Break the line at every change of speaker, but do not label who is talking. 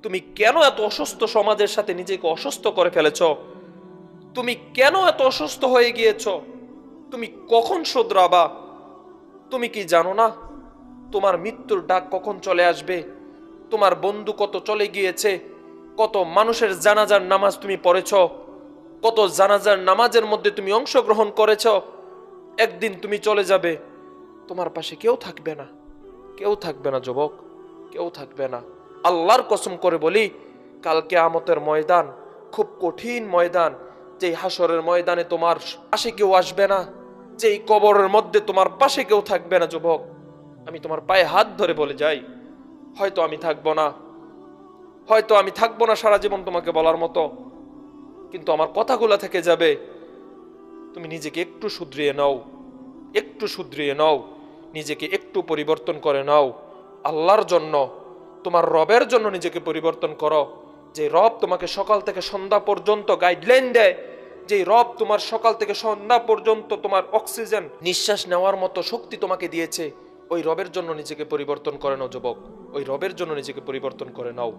তুমি কেন এত অসুস্থ সমাজের সাথে নিজেকে অসুস্থ করে ফেলেছ? তুমি কেন এত অসুস্থ হয়ে গিয়েছ? তুমি কখন শুধরাবা? তুমি কি জানো না তোমার মৃত্যুর ডাক কখন চলে আসবে? তোমার বন্ধু কত চলে গিয়েছে, কত মানুষের জানাজার নামাজ তুমি পড়েছ, কত জানাজার নামাজের মধ্যে তুমি অংশগ্রহণ করেছ। একদিন তুমি চলে যাবে, তোমার পাশে কেউ থাকবে না, কেউ থাকবে না যুবক, কেউ থাকবে না। আল্লাহর কসম করে বলি, কাল কিয়ামতের ময়দান খুব কঠিন ময়দান। যেই হাসরের ময়দানে তোমার পাশে কেউ আসবে না, যেই কবরের মধ্যে তোমার পাশে কেউ থাকবে না যুবক, আমি তোমার পায়ে হাত ধরে বলে যাই, হয়তো আমি থাকবো না, হয়তো আমি থাকবো না সারা জীবন তোমাকে বলার মতো, কিন্তু আমার কথাগুলো থেকে যাবে। তুমি নিজেকে একটু শুধরিয়ে নাও, একটু শুধরিয়ে নাও, নিজেকে একটু পরিবর্তন করে নাও। আল্লাহর জন্য, তোমার রবের জন্য নিজেকে পরিবর্তন করো। যে রব তোমাকে সকাল থেকে সন্ধ্যা পর্যন্ত গাইডলাইন দেয়, যে রব তোমার সকাল থেকে সন্ধ্যা পর্যন্ত তোমার অক্সিজেন নিঃশ্বাস নেওয়ার মতো শক্তি তোমাকে দিয়েছে, ওই রবের জন্য নিজেকে পরিবর্তন করে নাও যুবক, ওই রবের জন্য নিজেকে পরিবর্তন করে নাও।